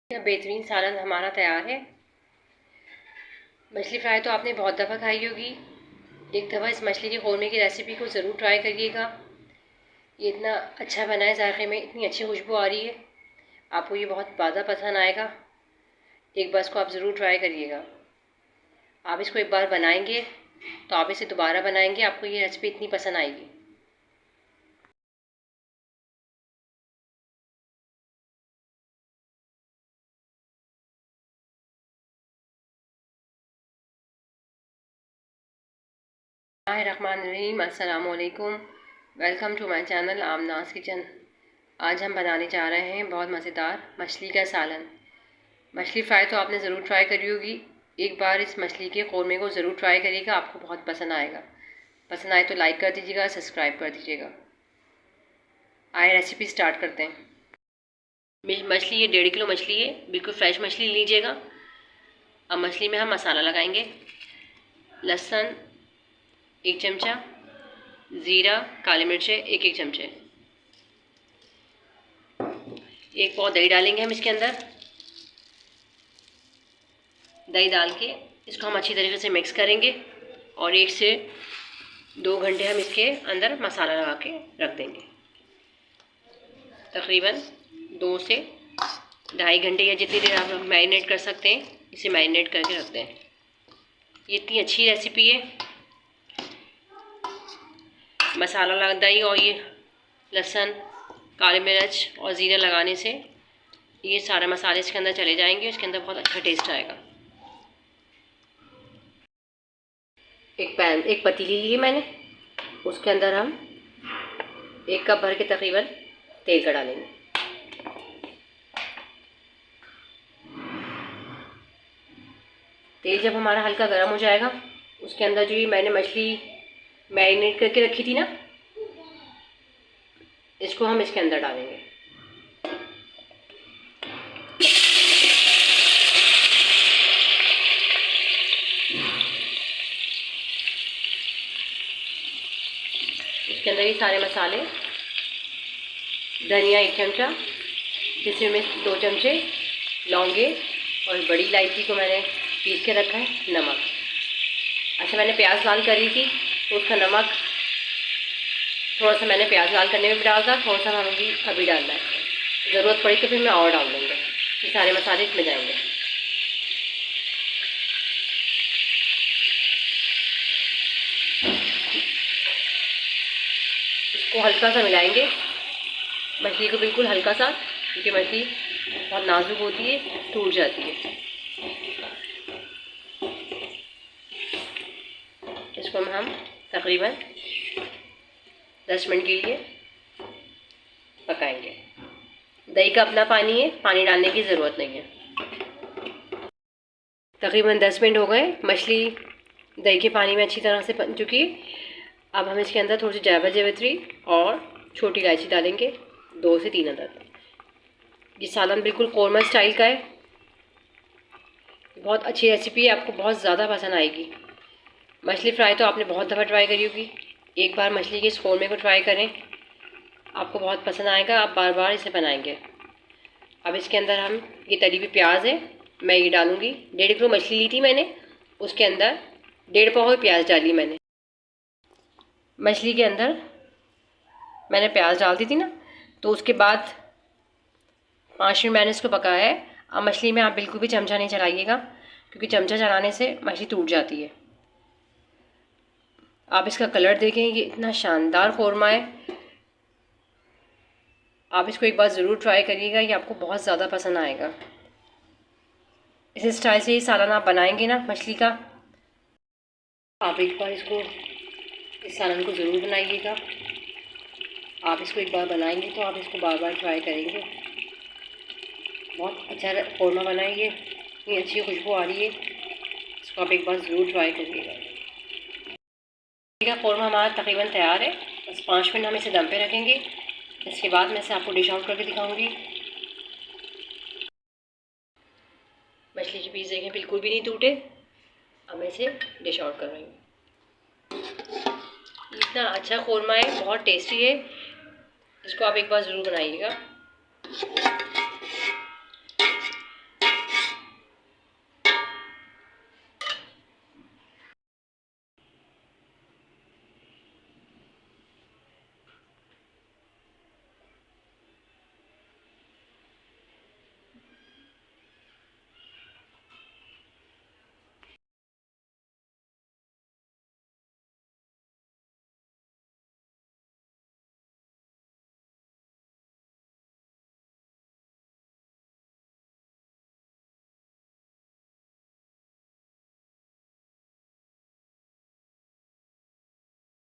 यह बेहतरीन सालन हमारा तैयार है। मछली फ्राई तो आपने बहुत दफ़ा खाई होगी। एक दफ़ा इस मछली के कौरमे की रेसिपी को ज़रूर ट्राई करिएगा। ये इतना अच्छा बना है, जायके में इतनी अच्छी खुशबू आ रही है, आपको ये बहुत ज़्यादा पसंद आएगा। एक बार इसको आप ज़रूर ट्राई करिएगा। आप इसको एक बार बनाएंगे तो आप इसे दोबारा बनाएंगे, आपको ये रेसिपी इतनी पसंद आएगी। बिस्मिल्लाहिर्रहमानिर्रहीम, अस्सलाम वालेकुम। Welcome to my channel Aamna's kitchen. आज हम बनाने जा रहे हैं बहुत मज़ेदार मछली का सालन। मछली फ्राई तो आपने ज़रूर ट्राई करी होगी। एक बार इस मछली के कौरमे को ज़रूर ट्राई करिएगा, आपको बहुत पसंद आएगा। पसंद आए तो लाइक कर दीजिएगा, सब्सक्राइब कर दीजिएगा। आए रेसिपी स्टार्ट करते हैं। मछली ये 1.5 किलो मछली है, बिल्कुल फ्रेश मछली लीजिएगा। अब मछली में हम मसाला लगाएंगे। लहसुन 1 चमचा, ज़ीरा, काली मिर्चें 1 चमचे, 1 पाव दही डालेंगे हम इसके अंदर। दही डाल के इसको हम अच्छी तरीके से मिक्स करेंगे और 1 से 2 घंटे हम इसके अंदर मसाला लगा के रख देंगे। तकरीबन 2 से 2.5 घंटे या जितनी देर आप मैरिनेट कर सकते हैं, इसे मैरिनेट करके रखते हैं। ये इतनी अच्छी रेसिपी है। मसाला दही और ये लहसुन, काली मिर्च और ज़ीरा लगाने से ये सारे मसाले इसके अंदर चले जाएंगे, इसके अंदर बहुत अच्छा टेस्ट आएगा। एक पतीली ली मैंने, उसके अंदर हम 1 कप भर के तकरीबन तेल का डालेंगे। तेल जब हमारा हल्का गर्म हो जाएगा, उसके अंदर जो ये मैंने मछली मैरिनेट करके रखी थी ना, इसको हम इसके अंदर डालेंगे। इसके अंदर ये सारे मसाले, धनिया 1 चमचा, जिसमें 2 चमचे लौंगे और बड़ी इलायची को मैंने पीस के रखा है। नमक, अच्छा मैंने प्याज लाल करी थी तो उसका नमक थोड़ा सा मैंने प्याज लाल करने में भी डाला था, थोड़ा सा हमें अभी डालना है। ज़रूरत पड़ी तो फिर मैं और डाल दूँगा। ये सारे मसाले इसमें जाएंगे। इसको हल्का सा मिलाएंगे, मछली को बिल्कुल हल्का सा, क्योंकि मछली बहुत नाजुक होती है, टूट जाती है। इसको हम तकरीबन 10 मिनट के लिए पकाएंगे। दही का अपना पानी है, पानी डालने की ज़रूरत नहीं है। तकरीबन 10 मिनट हो गए, मछली दही के पानी में अच्छी तरह से पक चुकी है। अब हम इसके अंदर थोड़ी सी जावित्री और छोटी इलायची डालेंगे, 2 से 3 अदद। ये सालन बिल्कुल कौरमा स्टाइल का है, बहुत अच्छी रेसिपी है, आपको बहुत ज़्यादा पसंद आएगी। मछली फ्राई तो आपने बहुत दफ़ा ट्राई करी होगी। एक बार मछली के इस कौरमे को ट्राई करें, आपको बहुत पसंद आएगा, आप बार बार इसे बनाएंगे। अब इसके अंदर हम ये तली हुई प्याज है, मैं ये डालूँगी। 1.5 किलो मछली ली थी मैंने, उसके अंदर 1.5 पाव प्याज डाली मैंने। मछली के अंदर मैंने प्याज डाल दी थी ना, तो उसके बाद 5 मिनट मैंने इसको पकाया है। अब मछली में आप बिल्कुल भी चमचा नहीं चलाइएगा, क्योंकि चमचा चलाने से मछली टूट जाती है। आप इसका कलर देखें, ये इतना शानदार कौरमा है। आप इसको एक बार ज़रूर ट्राई करिएगा, ये आपको बहुत ज़्यादा पसंद आएगा। इस स्टाइल से ये सालन आप बनाएंगे ना मछली का, आप एक बार इस सालन को ज़रूर बनाइएगा। आप इसको एक बार बनाएंगे तो आप इसको बार बार ट्राई करेंगे। बहुत अच्छा कौरमा बनाएंगे, इतनी अच्छी खुशबू आ रही है, इसको आप एक बार ज़रूर ट्राई करिएगा। कौरमा हमारा तकरीबन तैयार है, बस 5 मिनट हम इसे दम पे रखेंगे। इसके बाद मैं इसे आपको डिश आउट करके दिखाऊंगी। मछली के पीस देखें, बिल्कुल भी नहीं टूटे। अब मैं इसे डिश आउट कर रही हूँ। इतना अच्छा कौरमा है, बहुत टेस्टी है, इसको आप एक बार ज़रूर बनाइएगा।